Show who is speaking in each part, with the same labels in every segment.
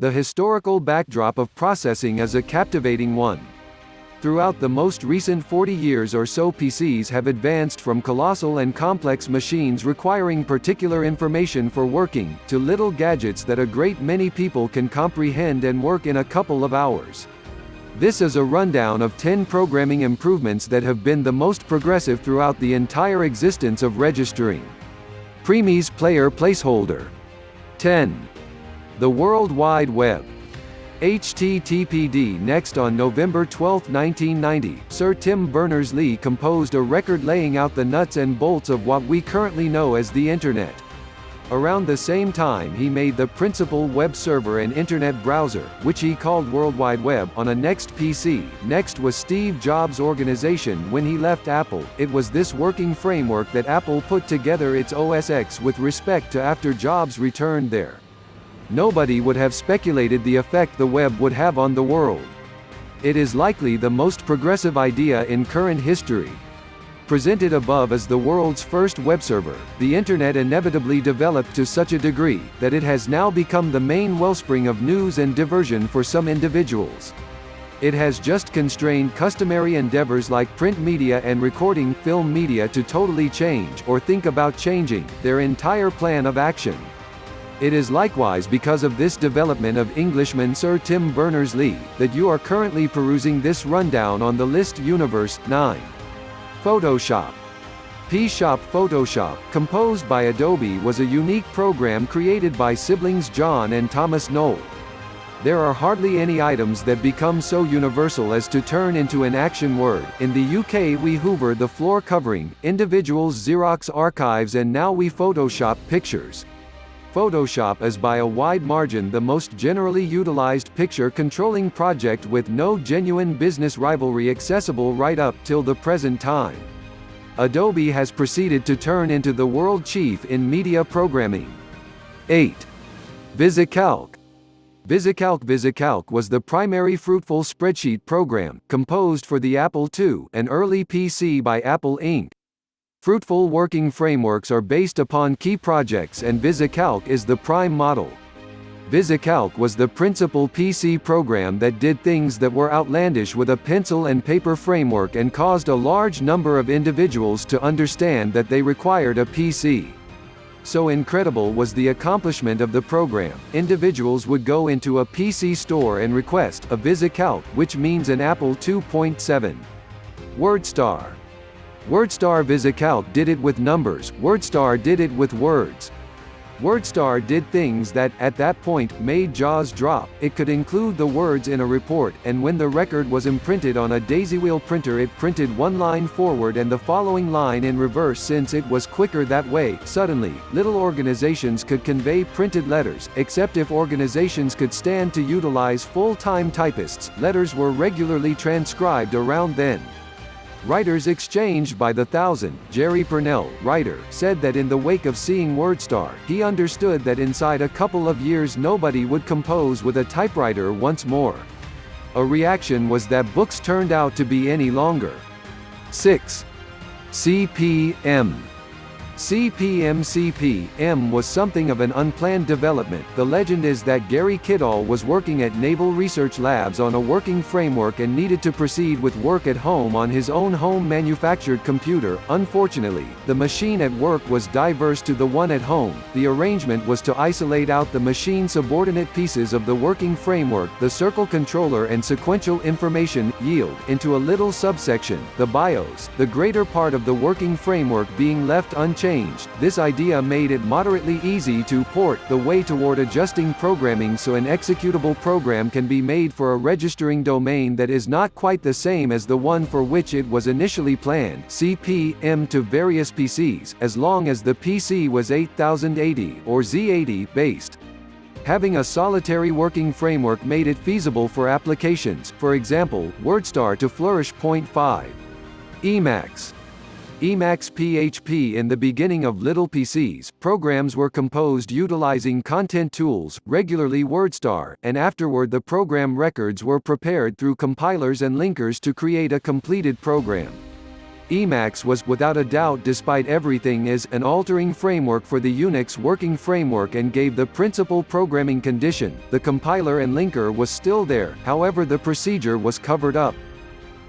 Speaker 1: The historical backdrop of processing is a captivating one. Throughout the most recent 40 years or so, PCs have advanced from colossal and complex machines requiring particular information for working, to little gadgets that a great many people can comprehend and work in a couple of hours. This is a rundown of 10 programming improvements that have been the most progressive throughout the entire existence of registering. Primis player placeholder. 10. The World Wide Web. HTTPD. Next, on November 12, 1990, Sir Tim Berners-Lee composed a record laying out the nuts and bolts of what we currently know as the Internet. Around the same time, he made the principal web server and Internet browser, which he called World Wide Web, on a Next PC. Next was Steve Jobs' organization when he left Apple. It was this working framework that Apple put together its OS X with respect to after Jobs returned there. Nobody would have speculated the effect the web would have on the world. It is likely the most progressive idea in current history. Presented above as the world's first web server, the Internet inevitably developed to such a degree that it has now become the main wellspring of news and diversion for some individuals. It has just constrained customary endeavors like print media and recording film media to totally change, or think about changing, their entire plan of action. It is likewise because of this development of Englishman Sir Tim Berners-Lee, that you are currently perusing this rundown on the list. Universe. 9. Photoshop. P-Shop. Photoshop, composed by Adobe, was a unique program created by siblings John and Thomas Knoll. There are hardly any items that become so universal as to turn into an action word. In the UK we hoover the floor covering, individuals Xerox archives, and now we Photoshop pictures. Photoshop is by a wide margin the most generally utilized picture controlling project with no genuine business rivalry accessible right up till the present time. Adobe has proceeded to turn into the world chief in media programming. 8. VisiCalc. VisiCalc was the primary fruitful spreadsheet program, composed for the Apple II, an early PC by Apple Inc. Fruitful working frameworks are based upon key projects, and VisiCalc is the prime model. VisiCalc was the principal PC program that did things that were outlandish with a pencil and paper framework and caused a large number of individuals to understand that they required a PC. So incredible was the accomplishment of the program, individuals would go into a PC store and request a VisiCalc, which means an Apple 2.7. WordStar. VisiCalc did it with numbers, WordStar did it with words. WordStar did things that, at that point, made jaws drop. It could include the words in a report, and when the record was imprinted on a daisywheel printer, it printed one line forward and the following line in reverse. Since it was quicker that way, suddenly, little organizations could convey printed letters, except if organizations could stand to utilize full-time typists. Letters were regularly transcribed around then. Writers exchanged by the thousand. Jerry Purnell, writer, said that in the wake of seeing WordStar, he understood that inside a couple of years nobody would compose with a typewriter once more. A reaction was that books turned out to be any longer. 6. CP/M. CP/M was something of an unplanned development. The legend is that Gary Kidall was working at Naval Research Labs on a working framework and needed to proceed with work at home on his own home-manufactured computer. Unfortunately, the machine at work was diverse to the one at home. The arrangement was to isolate out the machine-subordinate pieces of the working framework, the circle controller and sequential information yield, into a little subsection, the BIOS, the greater part of the working framework being left unchanged. This idea made it moderately easy to port, the way toward adjusting programming so an executable program can be made for a registering domain that is not quite the same as the one for which it was initially planned. CP/M to various PCs, as long as the PC was 8080 or Z80 based. Having a solitary working framework made it feasible for applications, for example, WordStar to flourish. 5. Emacs. Emacs PHP. In the beginning of little PCs, programs were composed utilizing content tools, regularly WordStar, and afterward the program records were prepared through compilers and linkers to create a completed program. Emacs was, without a doubt despite everything, is an altering framework for the Unix working framework and gave the principal programming condition. The compiler and linker was still there, however the procedure was covered up.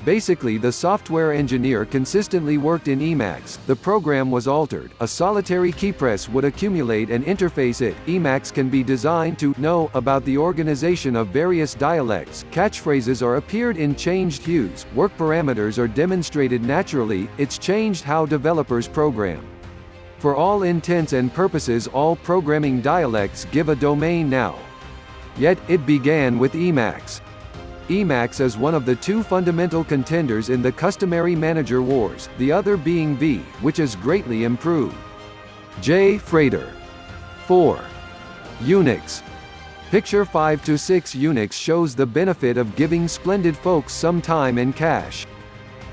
Speaker 1: Basically, the software engineer consistently worked in Emacs. The program was altered. A solitary keypress would accumulate and interface it. Emacs can be designed to know about the organization of various dialects. Catchphrases are appeared in changed hues. Work parameters are demonstrated naturally. It's changed how developers program. For all intents and purposes, all programming dialects give a domain now. Yet, it began with Emacs. Emacs is one of the two fundamental contenders in the customary manager wars, the other being V, which is greatly improved. J. Frater. 4. Unix. Picture 5 to 6. Unix shows the benefit of giving splendid folks some time and cash.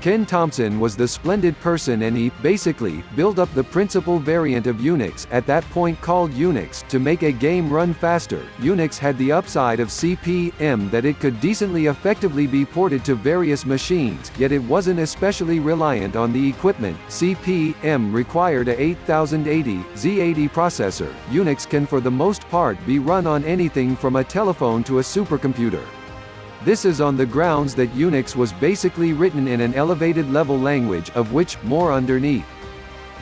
Speaker 1: Ken Thompson was the splendid person and he, basically, built up the principal variant of Unix, at that point called Unix, to make a game run faster. Unix had the upside of CP/M that it could decently effectively be ported to various machines, yet it wasn't especially reliant on the equipment. CP/M required a 8080 Z80 processor. Unix can for the most part be run on anything from a telephone to a supercomputer. This is on the grounds that Unix was basically written in an elevated level language, of which, more underneath.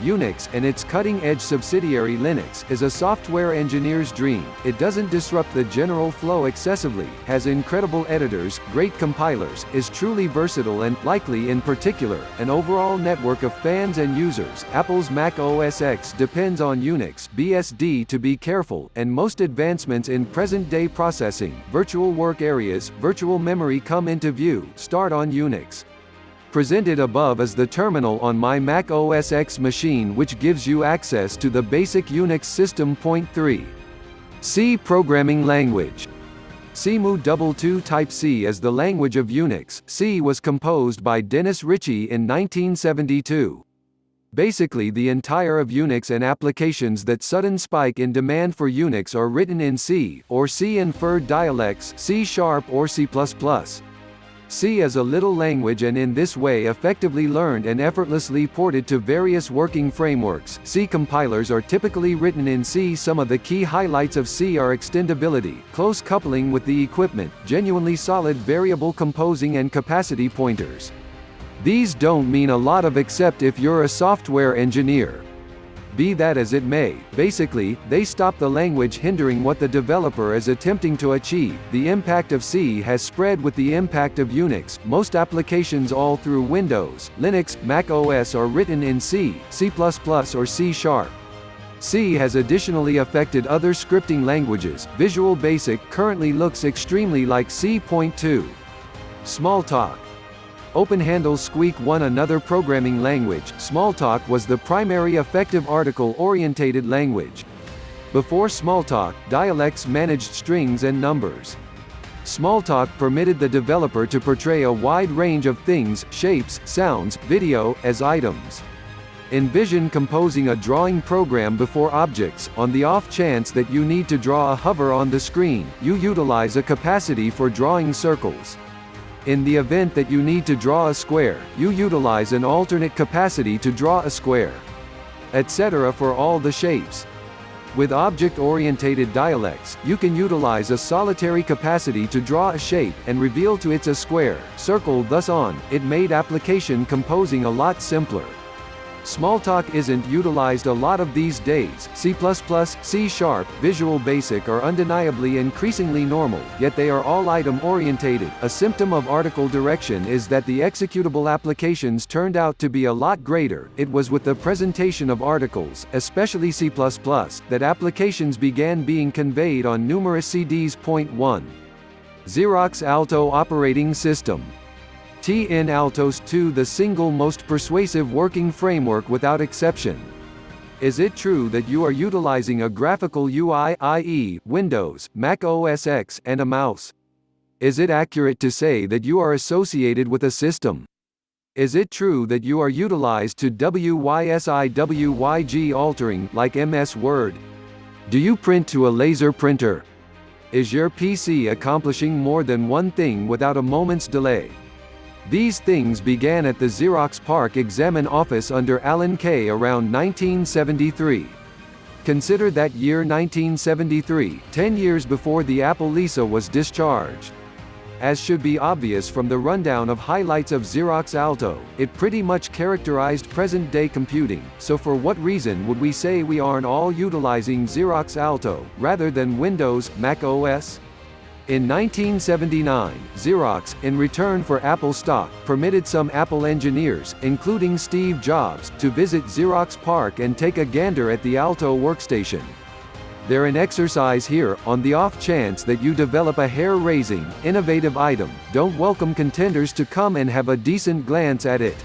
Speaker 1: Unix, and its cutting-edge subsidiary Linux, is a software engineer's dream. It doesn't disrupt the general flow excessively, has incredible editors, great compilers, is truly versatile and, likely in particular, an overall network of fans and users. Apple's Mac OS X depends on Unix BSD to be careful, and most advancements in present-day processing, virtual work areas, virtual memory come into view, start on Unix. Presented above is the terminal on my Mac OS X machine, which gives you access to the basic Unix system. Point 3. C programming language. CMU22 Type C is the language of Unix. C was composed by Dennis Ritchie in 1972. Basically, the entire of Unix and applications that sudden spike in demand for Unix are written in C, or C-inferred dialects, C# or C++. C is a little language and in this way effectively learned and effortlessly ported to various working frameworks. C compilers are typically written in C. Some of the key highlights of C are extendability, close coupling with the equipment, genuinely solid variable composing and capacity pointers. These don't mean a lot of except if you're a software engineer. Be that as it may, basically, they stop the language hindering what the developer is attempting to achieve. The impact of C has spread with the impact of Unix. Most applications all through Windows, Linux, Mac OS are written in C, C++ or C#. C has additionally affected other scripting languages. Visual Basic currently looks extremely like C.2. Smalltalk. OpenHandle Squeak 1. Another programming language, Smalltalk was the primary effective article-orientated language. Before Smalltalk, dialects managed strings and numbers. Smalltalk permitted the developer to portray a wide range of things, shapes, sounds, video, as items. Envision composing a drawing program before objects. On the off chance that you need to draw a hover on the screen, you utilize a capacity for drawing circles. In the event that you need to draw a square, you utilize an alternate capacity to draw a square, etc. for all the shapes. With object-orientated dialects, you can utilize a solitary capacity to draw a shape, and reveal to it a square, circle. Thus on, it made application composing a lot simpler. Smalltalk isn't utilized a lot of these days. C++, C#, Visual Basic are undeniably increasingly normal, yet they are all item-orientated. A symptom of article direction is that the executable applications turned out to be a lot greater. It was with the presentation of articles, especially C++, that applications began being conveyed on numerous CDs. Point 1. Xerox Alto operating system. TN Altos 2. The single most persuasive working framework without exception. Is it true that you are utilizing a graphical UI, i.e., Windows, Mac OS X, and a mouse? Is it accurate to say that you are associated with a system? Is it true that you are utilized to WYSIWYG altering, like MS Word? Do you print to a laser printer? Is your PC accomplishing more than one thing without a moment's delay? These things began at the Xerox PARC examine office under Alan Kay around 1973. Consider that year 1973, 10 years before the Apple Lisa was discharged. As should be obvious from the rundown of highlights of Xerox Alto, it pretty much characterized present-day computing, so for what reason would we say we aren't all utilizing Xerox Alto, rather than Windows, Mac OS? In 1979, Xerox, in return for Apple stock, permitted some Apple engineers, including Steve Jobs, to visit Xerox PARC and take a gander at the Alto workstation. They're an exercise here, on the off chance that you develop a hair-raising, innovative item, don't welcome contenders to come and have a decent glance at it.